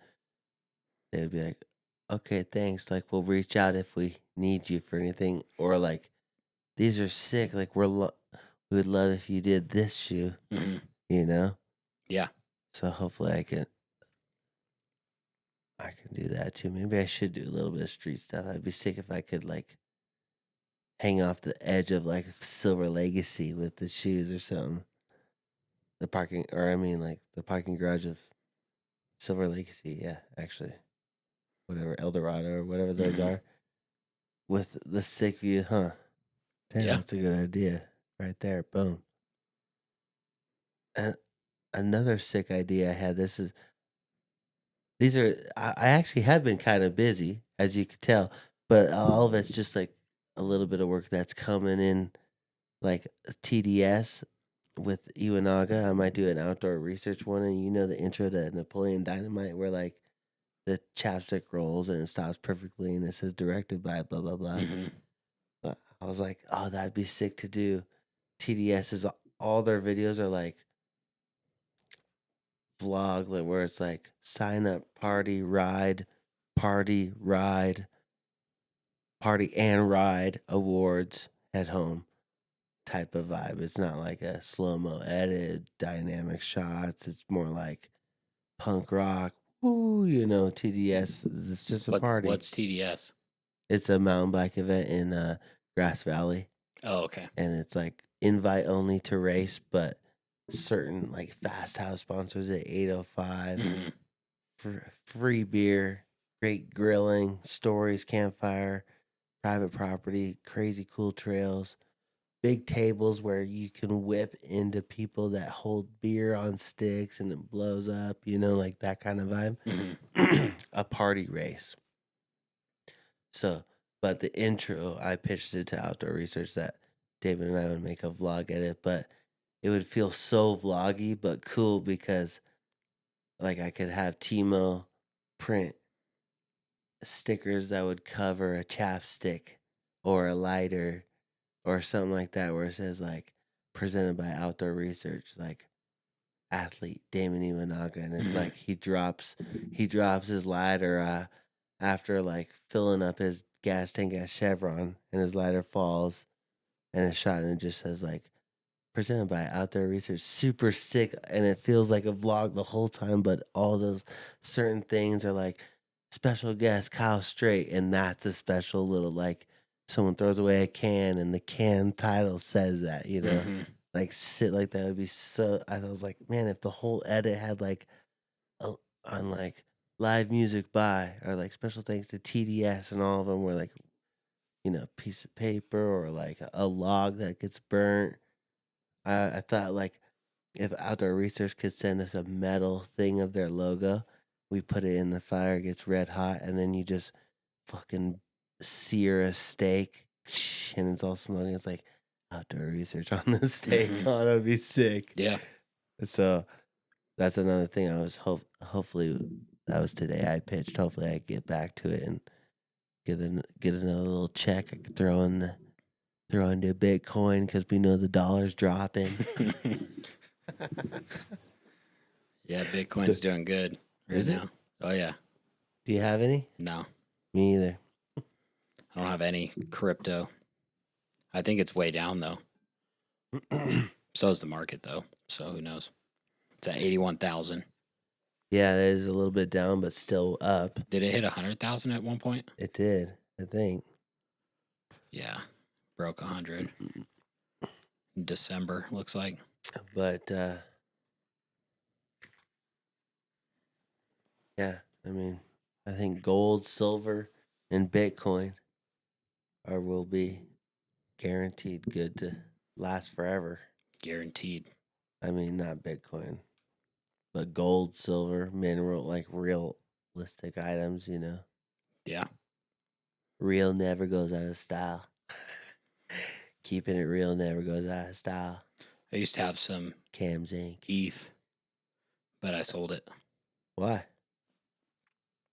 they would be like, okay, thanks. Like, we'll reach out if we need you for anything. Or, like, these are sick. Like, we would love if you did this shoe, Mm-hmm. you know? Yeah. So hopefully I can do that too. Maybe I should do a little bit of street stuff. I'd be sick if I could, like, hang off the edge of, like, Silver Legacy with the shoes or something. The parking garage of Silver Legacy. Yeah, actually. Whatever, Eldorado or whatever those are. With the sick view, huh? Damn, Yeah. that's a good idea. Right there. Boom. And another sick idea I had, I actually have been kind of busy, as you could tell, but all of it's just like a little bit of work that's coming in, like TDS with Iwanaga. I might do an outdoor research one, and the intro to Napoleon Dynamite, where like the chapstick rolls and it stops perfectly, and it says directed by blah blah blah. Mm-hmm. But I was like, oh, that'd be sick to do. TDS is all their videos are like vlog, like where it's like sign up, party, ride, party, ride, party and ride, awards, head home type of vibe. It's not like a slow-mo edit, dynamic shots. It's more like punk rock. Ooh, TDS. It's just a party. What's TDS? It's a mountain bike event in Grass Valley. Oh, okay. And it's like invite only to race, but certain like Fast House sponsors at 805. Mm-hmm. For free beer, great grilling, stories, campfire, private property, crazy cool trails, big tables where you can whip into people that hold beer on sticks and it blows up, like that kind of vibe. Mm-hmm. A party race. So, but the intro, I pitched it to Outdoor Research that David and I would make a vlog edit, but it would feel so vloggy, but cool because like I could have Timo print stickers that would cover a chapstick or a lighter or something like that, where it says like presented by Outdoor Research, like athlete Damon Iwanaga, and it's like he drops his lighter after like filling up his gas tank at Chevron, and his lighter falls and it's shot, and it just says like presented by Outdoor Research. Super sick, and it feels like a vlog the whole time, but all those certain things are like special guest Kyle Strait, and that's a special little like someone throws away a can and the can title says that, like shit like that would be so. I was like, man, if the whole edit had like on like live music by or like special thanks to TDS, and all of them were like, piece of paper or like a log that gets burnt. I thought like if Outdoor Research could send us a metal thing of their logo, we put it in the fire, it gets red hot, and then you just fucking sear a steak and it's all smoking. It's like Outdoor Research on the steak. Oh, that'd be sick. Yeah. So that's another thing I was hopefully that was today I pitched. Hopefully I get back to it and get another little check I could throw into Bitcoin because we know the dollar's dropping. Yeah, Bitcoin's doing good right now. Oh, yeah. Do you have any? No. Me either. I don't have any crypto. I think it's way down, though. So is the market, though. So who knows? It's at 81,000. Yeah, it is a little bit down, but still up. Did it hit 100,000 at one point? It did, I think. Yeah. Broke 100 in December, looks like. But, yeah, I mean, I think gold, silver, and Bitcoin will be guaranteed good to last forever. Guaranteed. I mean, not Bitcoin. But gold, silver, mineral, like realistic items, you know. Yeah. Real never goes out of style. Keeping it real never goes out of style. I used to have some Cam's Inc. ETH, but I sold it Why?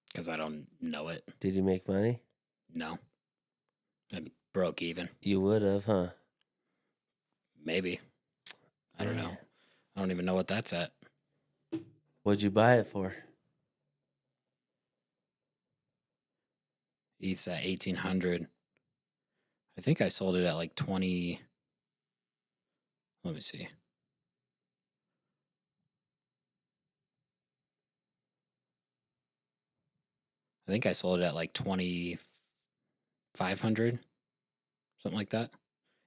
because I don't know it. Did you make money? No. I broke even. You would have, huh? Maybe. I don't know. Man. I don't even know what that's at. What'd you buy it for? ETH's at 1,800. I think I sold it at like 20. Let me see. I think I sold it at like 2,500, something like that.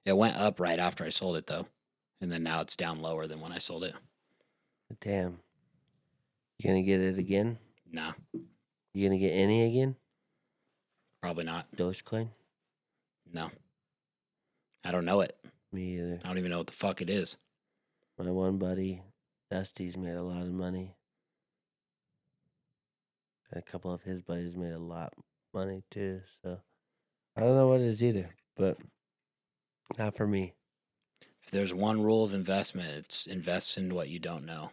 It went up right after I sold it though, and then now it's down lower than when I sold it. Damn. You gonna get it again? Nah, You gonna get any again? probably not. Dogecoin? No, I don't know it. Me either. I don't even know what the fuck it is. My one buddy, Dusty's made a lot of money. And a couple of his buddies made a lot of money too. So I don't know what it is either, but not for me. If there's one rule of investment, it's invest in what you don't know.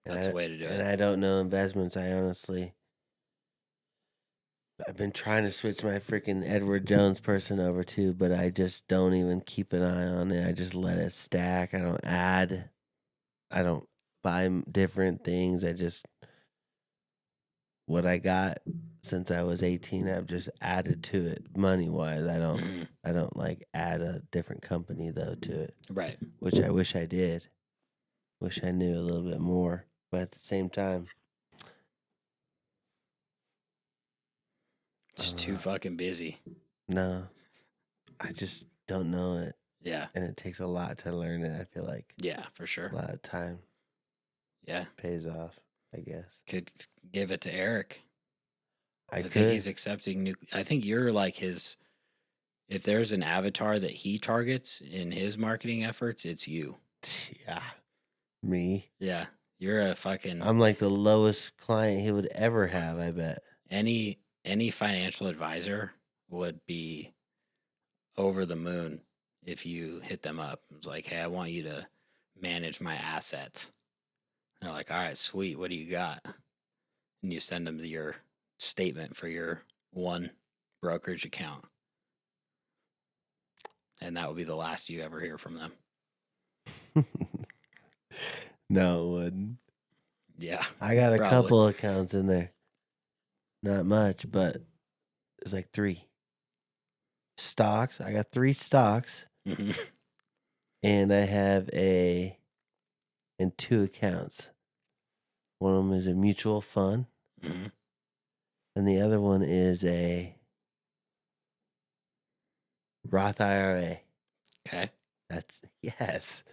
That's the way to do And it. I don't know investments. I've been trying to switch my freaking Edward Jones person over too, but I just don't even keep an eye on it. I just let it stack. I don't add. I don't buy different things. I just, what I got since I was 18, I've just added to it money wise. I don't like add a different company though to it, Right. which I wish I did. Wish I knew a little bit more, but at the same time, Just too fucking busy. no, I just don't know it. Yeah. And it takes a lot to learn it. I feel like Yeah, for sure. a lot of time Yeah. pays off, I guess. Could give it to Eric. I think could. he's accepting new. I think you're like his. If there's an avatar that he targets in his marketing efforts, it's you. Yeah. Me. Yeah. You're a fucking. I'm like the lowest client he would ever have, I bet. Any financial advisor would be over the moon if you hit them up. It's like, hey, I want you to manage my assets. And they're like, all right, sweet. What do you got? And you send them your statement for your one brokerage account. And that would be the last you ever hear from them. No, it wouldn't. Yeah. I got a Probably. couple accounts in there. Not much, but it's like 3 stocks. I got 3 stocks, Mhm. and I have and 2 accounts. One of them is a mutual fund, Mhm. and the other one is a Roth IRA. Okay. That's yes.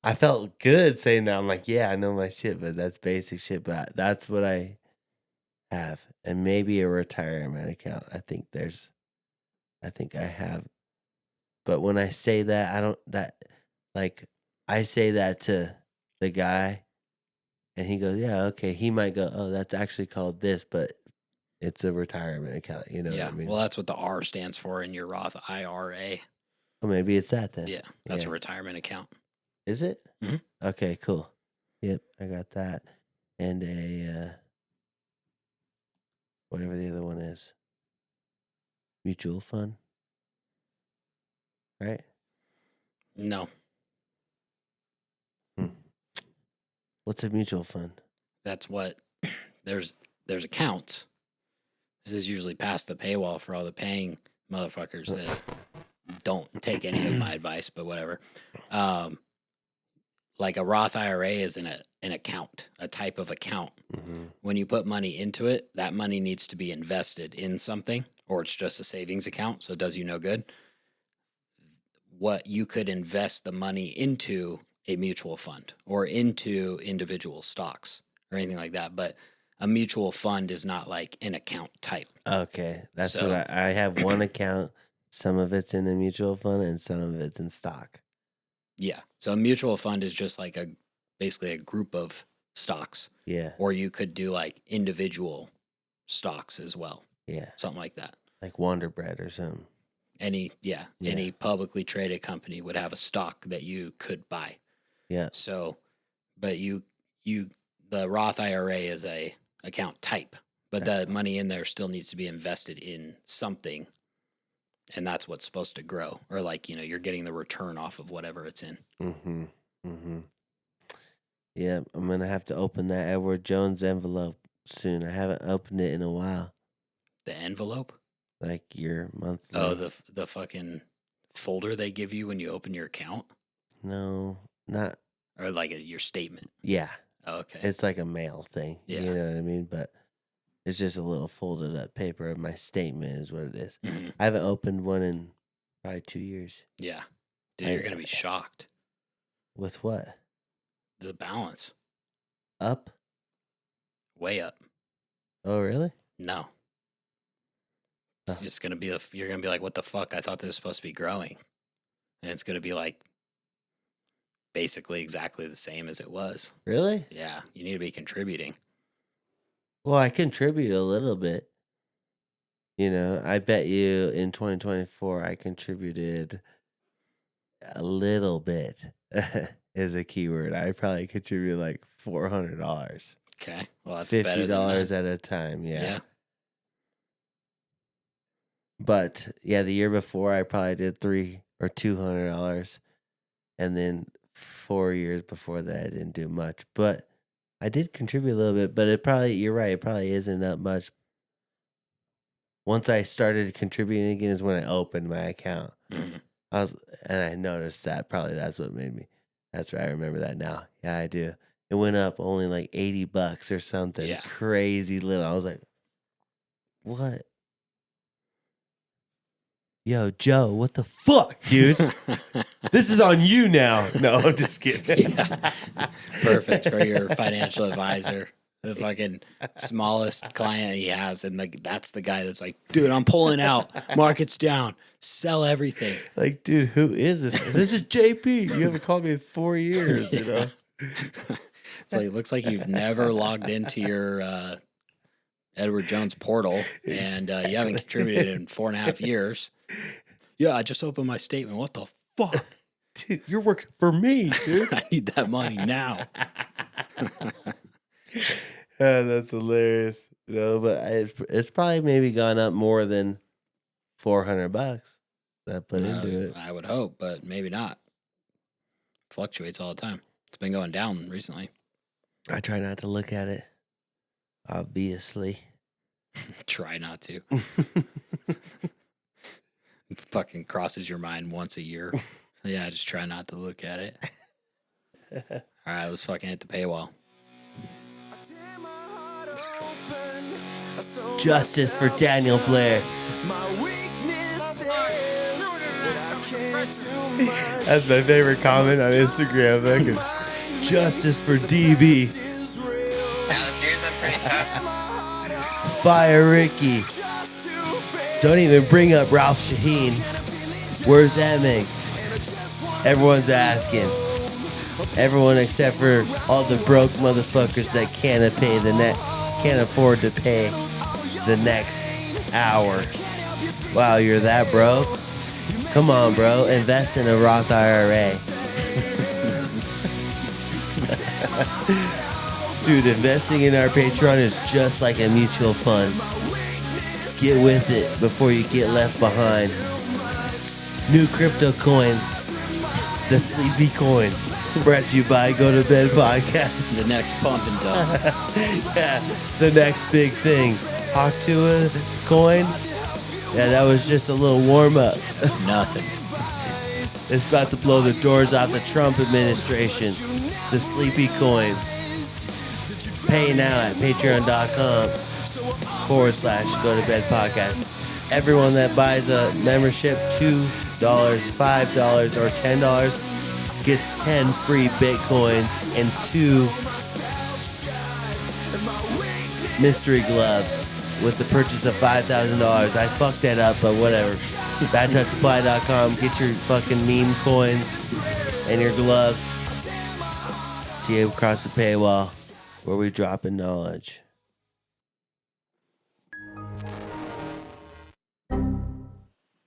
I felt good saying that. I'm like, yeah, I know my shit, but that's basic shit. But that's what I have, and maybe a retirement account. I think I have. But when I say that, I say that to the guy, and he goes, yeah, okay. He might go, oh, that's actually called this, but it's a retirement account. You know Yeah. what I mean? Well, that's what the R stands for in your Roth IRA. Well, maybe it's that then. Yeah. That's Yeah. a retirement account. Is it? Mhm. Okay, cool. Yep, I got that. And a, whatever the other one is. Mutual fund. Right? No. What's a mutual fund? That's what there's accounts. This is usually past the paywall for all the paying motherfuckers that don't take any of my advice, but whatever. Like a Roth IRA is an account, a type of account. Mm-hmm. When you put money into it, that money needs to be invested in something, or it's just a savings account, so it does you no good. What you could invest the money into a mutual fund or into individual stocks or anything like that, but a mutual fund is not like an account type. Okay, that's So- what I have. One account. Some of it's in a mutual fund, and some of it's in stock. Yeah. So a mutual fund is just like basically a group of stocks, Yeah. or you could do like individual stocks as well, Yeah. something like that. Like Wonder Bread or something. Any Yeah. publicly traded company would have a stock that you could buy. Yeah. So, but the Roth IRA is a account type, but the money in there still needs to be invested in something, and that's what's supposed to grow, or like, you're getting the return off of whatever it's in. Mm-hmm. Mm-hmm. Yeah, I'm gonna have to open that Edward Jones envelope soon. I haven't opened it in a while. The envelope? Like your monthly. Oh, the fucking folder they give you when you open your account? No, not. Or like your statement? Yeah. Oh, okay. It's like a mail thing. Yeah. You know what I mean? But it's just a little folded up paper of my statement is what it is. Mhm. I haven't opened one in probably 2 years. Yeah. Dude, you're going to be shocked. With what? The balance. Up? Way up. Oh, really? No. It's going to be, you're going to be like, what the fuck? I thought this was supposed to be growing. And it's going to be like basically exactly the same as it was. Really? Yeah. You need to be contributing. Well, I contribute a little bit. I bet you in 2024 I contributed a little bit is a keyword. I probably contributed like $400. Okay. Well, that's better than $50 that. at a time. Yeah. Yeah. But yeah, the year before I probably did $300 or $200, and then 4 years before that I didn't do much. But I did contribute a little bit. But you're right, it probably isn't that much. Once I started contributing again is when I opened my account. Mhm. I noticed that. Probably that's what made me. That's right. I remember that now. Yeah, I do. It went up only like $80 or something. Yeah. Crazy little. I was like, what? Yo, Joe, what the fuck, dude? This is on you now. No, I'm just kidding. Yeah. Perfect for your financial advisor. The fucking smallest client he has, and that's the guy that's like, dude, I'm pulling out. Market's down. Sell everything. Like, dude, who is this? This is JP. You haven't called me in 4 years, you know? It's like, it looks like you've never logged into your Edward Jones portal, and you haven't contributed in 4.5 years. Yeah, I just opened my statement. What the fuck? Dude, you're working for me, dude. I need that money now. That's hilarious. But it's probably maybe gone up more than $400 that I put into it. I would hope, but maybe not. Fluctuates all the time. It's been going down recently. I try not to look at it, obviously. Try not to. Fucking crosses your mind once a year. Yeah, just try not to look at it. All right, let's fucking hit the paywall. Justice for Daniel Blair. That's my favorite comment on Instagram. Fucking Justice for DB. Yeah, this year's been pretty tough. Fire Ricky. Don't even bring up Ralph Shaheen. Where's Emig? Everyone's asking. Everyone except for all the broke motherfuckers that can't afford to pay the next hour. Wow, you're that broke? Come on, bro. Invest in a Roth IRA. Dude, investing in our Patreon is just like a mutual fund. Get with it before you get left behind. New crypto coin, the Sleepy Coin, brought to you by Go to Bed Podcast. The next pump and dump. Yeah, the next big thing. Hawk to a coin. Yeah, that was just a little warm up. It's nothing. It's about to blow the doors off the Trump administration. The Sleepy Coin. Pay now at patreon.com/Go to Bed Podcast. Everyone that buys a membership, $2, $5, or $10 gets 10 free Bitcoins and 2 mystery gloves with the purchase of $5,000. I fucked that up, but whatever. BadTouchSupply.com. Get your fucking meme coins and your gloves. See you across the paywall where we drop in knowledge.